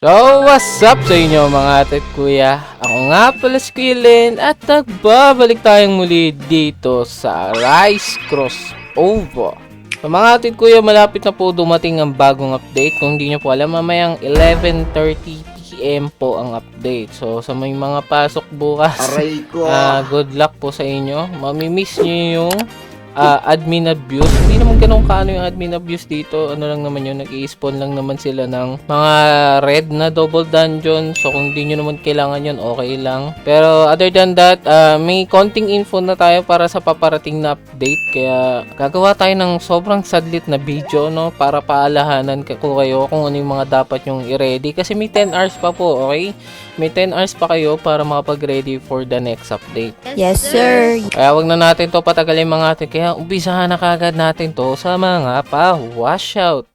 So, what's up sa inyo mga ate at kuya? Ako nga pala si Kuya Len at nagbabalik tayong muli dito sa Rise Crossover. So mga ate at kuya, malapit na po dumating ang bagong update. Kung hindi nyo po alam, mamayang 11:30 PM po ang update. So, sa may mga pasok bukas, Aray ko. good luck po sa inyo. Mamimiss nyo yung admin abuse. Hindi naman ganun kaano yung admin abuse dito. Ano lang naman yun, nag-i-spawn lang naman sila ng mga red na double dungeon. So kung hindi nyo naman kailangan yun, okay lang. Pero other than that, may konting info na tayo para sa paparating na update. Kaya gagawa tayo ng sobrang sadlit na video, no, para paalahanan ko kayo kung ano yung mga dapat yung i-ready. Kasi may 10 hours pa po, okay? May 10 hours pa kayo para makapag-ready for the next update. Yes, sir. Kaya wag na natin to patagalin mga ate. Kaya umpisahan na kagad natin to sa mga pa-washout.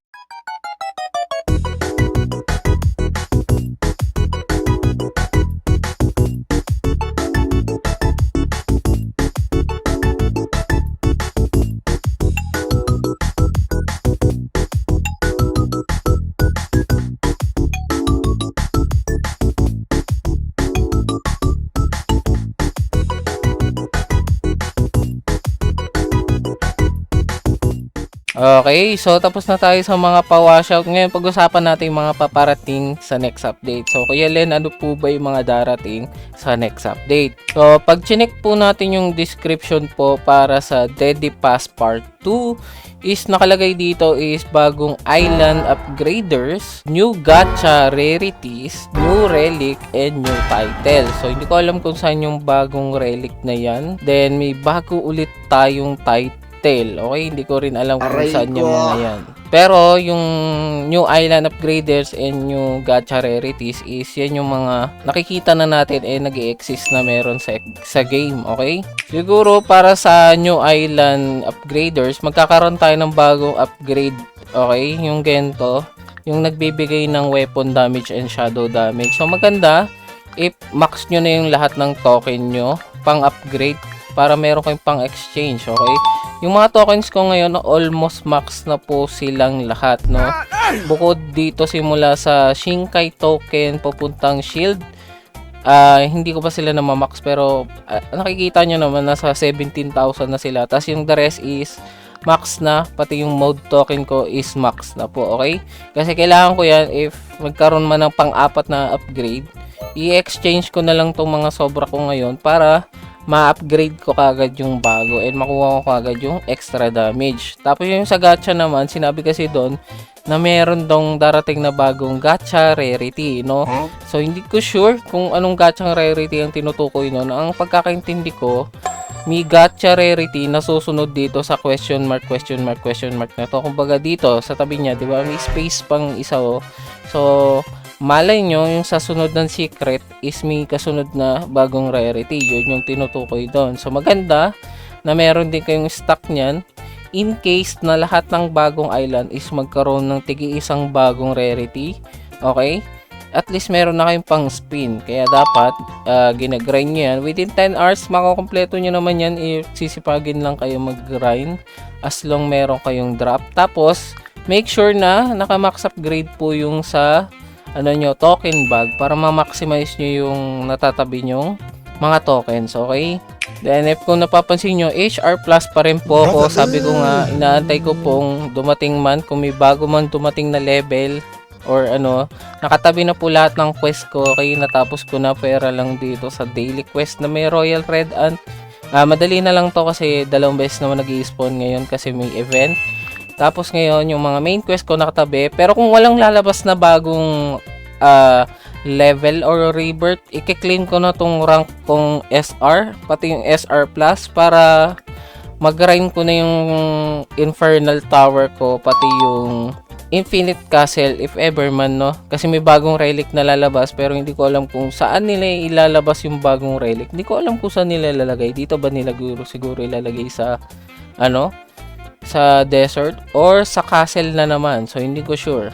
Okay, so tapos na tayo sa mga pa-washout. Ngayon, pag-usapan natin yung mga paparating sa next update. So, Kuya Len, ano po ba yung mga darating sa next update? So, pag chinek po natin yung description po para sa Deadly Pass Part 2, is nakalagay dito is bagong island upgraders, new gacha rarities, new relic, and new title. So, hindi ko alam kung saan yung bagong relic na yan. Then, may bago ulit tayong title. Okay, hindi ko rin alam kung Aray saan yung ko. mga yan. Pero yung new island upgraders and new gacha rarities is yan yung mga nakikita na natin nag-i-exist na meron sa game, okay? Siguro para sa new island upgraders, magkakaroon tayo ng bagong upgrade, okay? Yung gento, yung nagbibigay ng weapon damage and shadow damage. So maganda if max nyo na yung lahat ng token nyo pang upgrade para meron kayong pang exchange, okay? Yung mga tokens ko ngayon, almost max na po silang lahat, no? Bukod dito simula sa Shinkai token papuntang shield, hindi ko pa sila namamax pero nakikita nyo naman nasa 17,000 na sila. Tapos yung the rest is max na, pati yung mode token ko is max na po, okay? Kasi kailangan ko yan if magkaroon man ng pang-apat na upgrade, i-exchange ko na lang tong mga sobra ko ngayon para ma-upgrade ko kagad yung bago and makuha ko kagad yung extra damage. Tapos yung sa gacha naman, sinabi kasi doon na meron dong darating na bagong gacha rarity, no? So hindi ko sure kung anong gacha rarity ang tinutukoy noon. Ang pagkakaintindi ko, may gacha rarity na susunod dito sa question mark na to. Kumbaga dito sa tabi niya, 'di ba? May space pang isa, oh. So malay nyo, yung sa sunod ng secret is may kasunod na bagong rarity. Yun yung tinutukoy doon. So maganda na meron din kayong stock nyan in case na lahat ng bagong island is magkaroon ng tigi-isang bagong rarity. Okay? At least meron na kayong pang spin. Kaya dapat ginagrind nyo yan. Within 10 hours, makakompleto nyo naman yan. Sisipagin lang kayo mag-grind as long meron kayong drop. Tapos, make sure na naka-max upgrade po yung sa token bag para ma-maximize nyo yung natatabi nyong mga tokens, okay? Then if kung napapansin nyo, HR plus pa rin po ako. Sabi ko nga, inaantay ko pong dumating man, kung may bago man dumating na level or nakatabi na po lahat ng quest ko. Okay, natapos ko na, pera lang dito sa daily quest na may Royal Red Ant. Madali na lang to kasi 2 beses naman nag-i-spawn ngayon kasi may event. Tapos ngayon, yung mga main quest ko nakatabi. Pero kung walang lalabas na bagong level or rebirth, i-claim ko na tong rank kong SR, pati yung SR Plus, para mag-grind ko na yung Infernal Tower ko, pati yung Infinite Castle, if ever man, no? Kasi may bagong relic na lalabas, pero hindi ko alam kung saan nila ilalabas yung bagong relic. Hindi ko alam kung saan nila ilalagay. Dito ba nila siguro ilalagay sa sa desert or sa castle na naman, so hindi ko sure.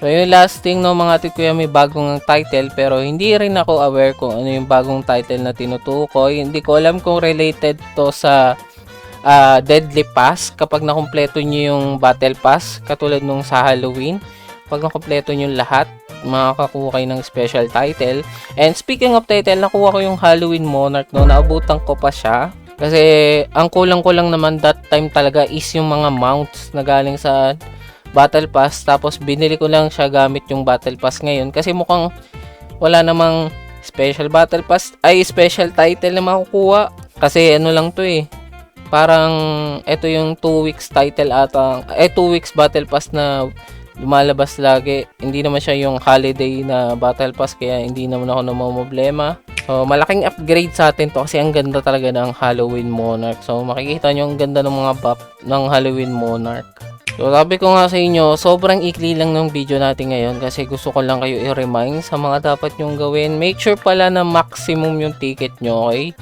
So yung last thing, no, mga ate kuya, may bagong title pero hindi rin ako aware kung ano yung bagong title na tinutukoy. Hindi ko alam kung related to sa Deadly Pass kapag nakumpleto nyo yung Battle Pass katulad nung sa Halloween. Pag nakumpleto nyo lahat, makakakuha kayo ng special title. And speaking of title, nakuha ko yung Halloween Monarch, no? Naabutan ko pa siya. Kasi ang kulang-kulang naman that time talaga is yung mga mounts na galing sa Battle Pass. Tapos binili ko lang siya gamit yung Battle Pass ngayon. Kasi mukhang wala namang special Battle Pass, ay special title na makukuha. Kasi ano lang to eh. Parang ito yung 2 weeks title ata. 2 weeks Battle Pass na lumalabas lagi. Hindi naman siya yung holiday na Battle Pass, kaya hindi naman ako namomroblema. So malaking upgrade sa atin to kasi ang ganda talaga ng Halloween Monarch. So makikita nyo ang ganda ng mga buff ng Halloween Monarch. So sabi ko nga sa inyo, sobrang ikli lang ng video natin ngayon kasi gusto ko lang kayo i-remind sa mga dapat nyong gawin. Make sure pala na maximum yung ticket nyo, okay?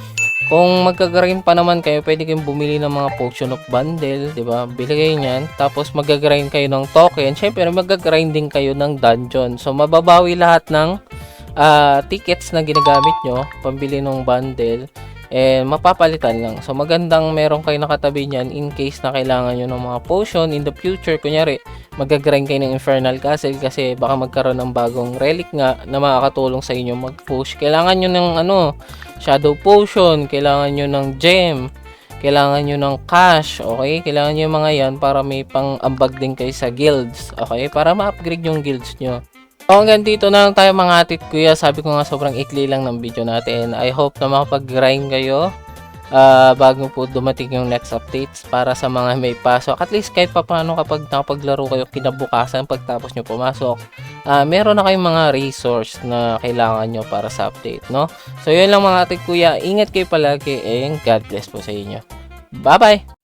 Kung magka-grind pa naman kayo, pwede kayong bumili ng mga potion of bundle, 'di ba? Bili kayo niyan, tapos magga-grind kayo ng token. Syempre, magga-grind din kayo ng dungeon. So mababawi lahat ng tickets na ginagamit nyo, pambili ng bundle, mapapalitan lang. So magandang meron kayo nakatabi niyan in case na kailangan nyo ng mga potion in the future. Kunyari, magga-grind kayo ng Infernal Castle kasi baka magkaroon ng bagong relic nga na makakatulong sa inyo mag-push. Kailangan nyo ng Shadow Potion, kailangan nyo ng gem, kailangan nyo ng cash, okay? Kailangan nyo yung mga yan para may pang-ambag din kayo sa guilds, okay? Para ma-upgrade yung guilds nyo. So hanggang dito na lang tayo mga atit kuya. Sabi ko nga sobrang ikli lang ng video natin. I hope na makapag-grind kayo bago po dumating yung next updates para sa mga may pasok. At least kahit paano kapag nakapaglaro kayo kinabukasan pagtapos nyo pumasok, meron na kayong mga resource na kailangan nyo para sa update, no? So yun lang mga atit kuya. Ingat kayo palagi and God bless po sa inyo. Bye bye!